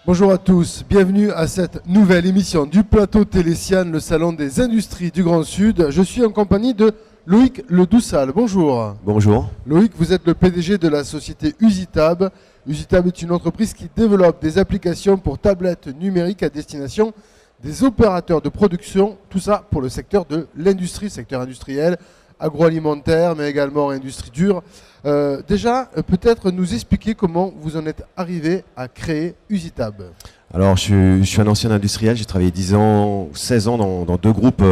Bonjour à tous, bienvenue à cette nouvelle émission du plateau Télésiane, le salon des industries du Grand Sud. Je suis en compagnie de Loïc Ledoussal. Bonjour. Bonjour. Loïc, vous êtes le PDG de la société Usitab. Usitab est une entreprise qui développe des applications pour tablettes numériques à destination des opérateurs de production, tout ça pour le secteur de l'industrie, secteur industriel, agroalimentaire, mais également industrie dure. Déjà, peut-être nous expliquer comment vous en êtes arrivé à créer Usitab. Alors, je suis un ancien industriel, j'ai travaillé 10 ans, 16 ans dans deux groupes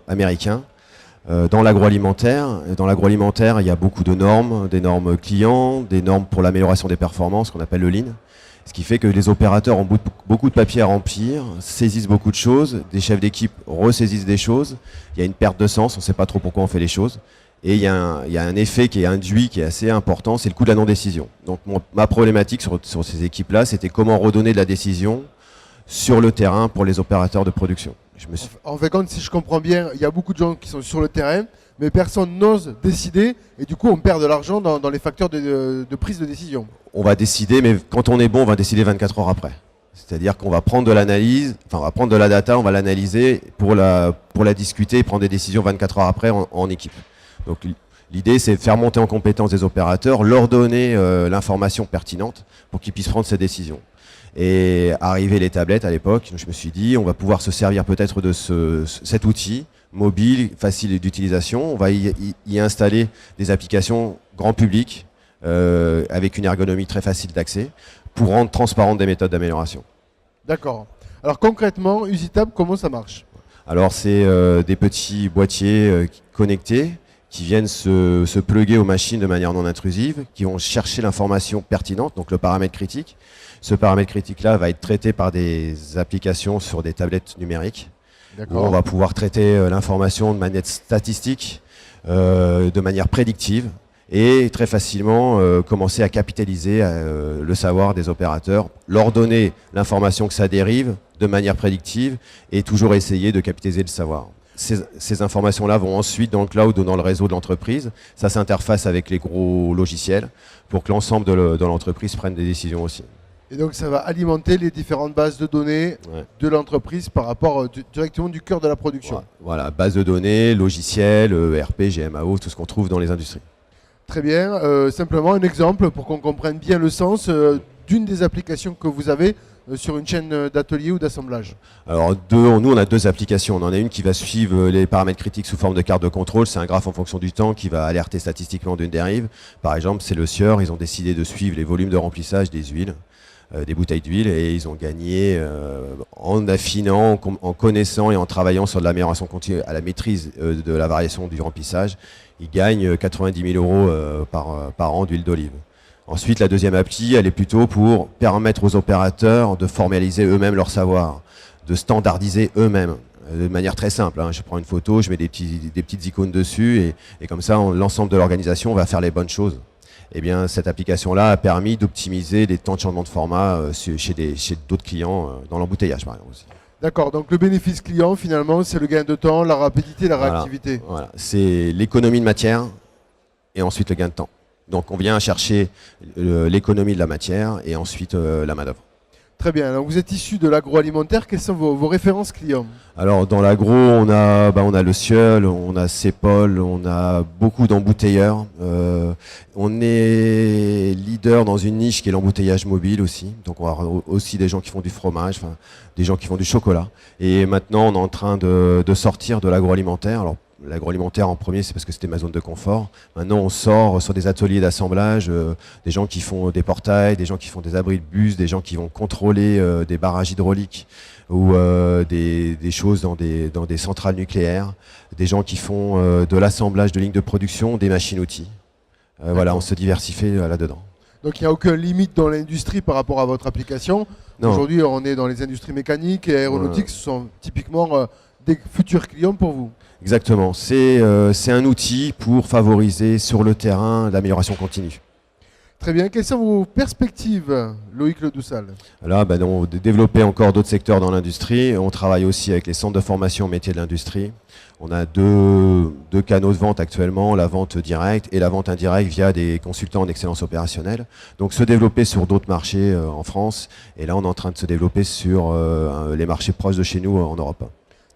américains. Dans l'agroalimentaire. Dans l'agroalimentaire, il y a beaucoup de normes, des normes clients, des normes pour l'amélioration des performances, qu'on appelle le Lean. Ce qui fait que les opérateurs ont beaucoup de papier à remplir, saisissent beaucoup de choses, des chefs d'équipe ressaisissent des choses. Il y a une perte de sens, on ne sait pas trop pourquoi on fait les choses. Et il y a un effet qui est induit, qui est assez important, c'est le coût de la non-décision. Donc ma problématique sur ces équipes-là, c'était comment redonner de la décision sur le terrain pour les opérateurs de production. En fait, si je comprends bien, il y a beaucoup de gens qui sont sur le terrain, mais personne n'ose décider, et du coup on perd de l'argent dans les facteurs de prise de décision. On va décider, mais quand on est bon, on va décider 24 heures après. C'est-à-dire qu'on va prendre de l'analyse, enfin on va prendre de la data, on va l'analyser pour la discuter et prendre des décisions 24 heures après en équipe. Donc l'idée, c'est de faire monter en compétence des opérateurs, leur donner l'information pertinente pour qu'ils puissent prendre ces décisions. Et arrivé les tablettes à l'époque, je me suis dit, on va pouvoir se servir peut-être de cet outil mobile, facile d'utilisation. On va y installer des applications grand public avec une ergonomie très facile d'accès pour rendre transparentes des méthodes d'amélioration. D'accord. Alors concrètement, Usitab, comment ça marche? Alors c'est des petits boîtiers connectés qui viennent se plugger aux machines de manière non intrusive, qui vont chercher l'information pertinente, donc le paramètre critique. Ce paramètre critique-là va être traité par des applications sur des tablettes numériques. Où on va pouvoir traiter l'information de manière statistique, de manière prédictive, et très facilement commencer à capitaliser le savoir des opérateurs, leur donner l'information que ça dérive de manière prédictive, et toujours essayer de capitaliser le savoir. Ces informations-là vont ensuite dans le cloud ou dans le réseau de l'entreprise. Ça s'interface avec les gros logiciels pour que l'ensemble de l'entreprise prenne des décisions aussi. Et donc ça va alimenter les différentes bases de données de l'entreprise par rapport directement du cœur de la production. Voilà, base de données, logiciels, ERP, GMAO, tout ce qu'on trouve dans les industries. Très bien. Simplement un exemple pour qu'on comprenne bien le sens d'une des applications que vous avez sur une chaîne d'atelier ou d'assemblage. Alors nous on a deux applications. On en a une qui va suivre les paramètres critiques sous forme de carte de contrôle. C'est un graphe en fonction du temps qui va alerter statistiquement d'une dérive. Par exemple, c'est le Sieur, ils ont décidé de suivre les volumes de remplissage des huiles. Des bouteilles d'huile, et ils ont gagné en affinant, en connaissant et en travaillant sur de l'amélioration continue à la maîtrise de la variation du remplissage. Ils gagnent 90 000 € par an d'huile d'olive. Ensuite, la deuxième appli, elle est plutôt pour permettre aux opérateurs de formaliser eux-mêmes leur savoir, de standardiser eux-mêmes. De manière très simple, hein. Je prends une photo, je mets des petites icônes dessus, et comme ça, l'ensemble de l'organisation va faire les bonnes choses. Eh bien, cette application-là a permis d'optimiser les temps de changement de format chez d'autres clients dans l'embouteillage, par exemple aussi. D'accord, donc le bénéfice client, finalement, c'est le gain de temps, la rapidité, la réactivité. Voilà. C'est l'économie de matière et ensuite le gain de temps. Donc on vient chercher l'économie de la matière et ensuite la main-d'œuvre. Très bien, alors vous êtes issu de l'agroalimentaire, quelles sont vos références clients? Alors dans l'agro, on a le Sieur, on a Cepol, on a beaucoup d'embouteilleurs. On est leader dans une niche qui est l'embouteillage mobile aussi. Donc on a aussi des gens qui font du fromage, des gens qui font du chocolat. Et maintenant on est en train de sortir de l'agroalimentaire. Alors l'agroalimentaire en premier, c'est parce que c'était ma zone de confort. Maintenant, on sort sur des ateliers d'assemblage, des gens qui font des portails, des gens qui font des abris de bus, des gens qui vont contrôler des barrages hydrauliques ou des choses dans des centrales nucléaires, des gens qui font de l'assemblage de lignes de production, des machines-outils. Voilà, on se diversifie là-dedans. Donc il n'y a aucune limite dans l'industrie par rapport à votre application. Aujourd'hui, on est dans les industries mécaniques et aéronautiques, ce sont typiquement des futurs clients pour vous. Exactement, c'est un outil pour favoriser sur le terrain l'amélioration continue. Très bien. Quelles sont vos perspectives, Loïc Ledoussal? Là, on développer encore d'autres secteurs dans l'industrie. On travaille aussi avec les centres de formation aux métiers de l'industrie. On a deux canaux de vente actuellement, la vente directe et la vente indirecte via des consultants en excellence opérationnelle. Donc se développer sur d'autres marchés en France. Et là, on est en train de se développer sur les marchés proches de chez nous en Europe.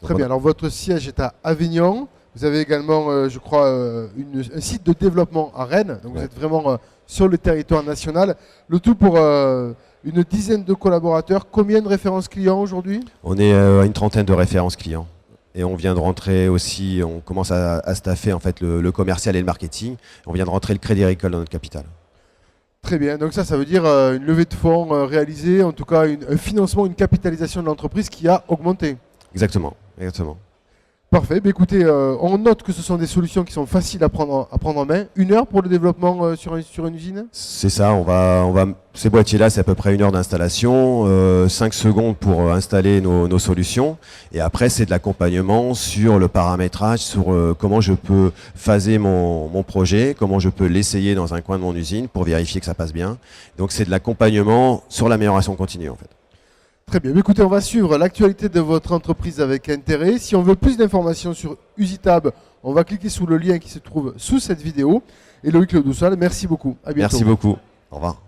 Très bien. Alors votre siège est à Avignon. Vous avez également, je crois, un site de développement à Rennes. Donc vous êtes vraiment sur le territoire national. Le tout pour une dizaine de collaborateurs. Combien de références clients aujourd'hui? On est à une trentaine de références clients. Et on vient de rentrer aussi, on commence à staffer en fait le commercial et le marketing. On vient de rentrer le Crédit Agricole dans notre capital. Très bien, donc ça veut dire une levée de fonds réalisée, en tout cas un financement, une capitalisation de l'entreprise qui a augmenté. Exactement, exactement. Parfait, écoutez, on note que ce sont des solutions qui sont faciles à prendre en main. 1 heure pour le développement sur une usine? C'est ça, ces boîtiers-là, c'est à peu près 1 heure d'installation, 5 secondes pour installer nos solutions. Et après, c'est de l'accompagnement sur le paramétrage, sur comment je peux phaser mon projet, comment je peux l'essayer dans un coin de mon usine pour vérifier que ça passe bien. Donc c'est de l'accompagnement sur l'amélioration continue en fait. Très bien. Écoutez, on va suivre l'actualité de votre entreprise avec intérêt. Si on veut plus d'informations sur Usitab, on va cliquer sous le lien qui se trouve sous cette vidéo. Et Loïc Ledoussal, merci beaucoup. À bientôt. Merci beaucoup. Au revoir.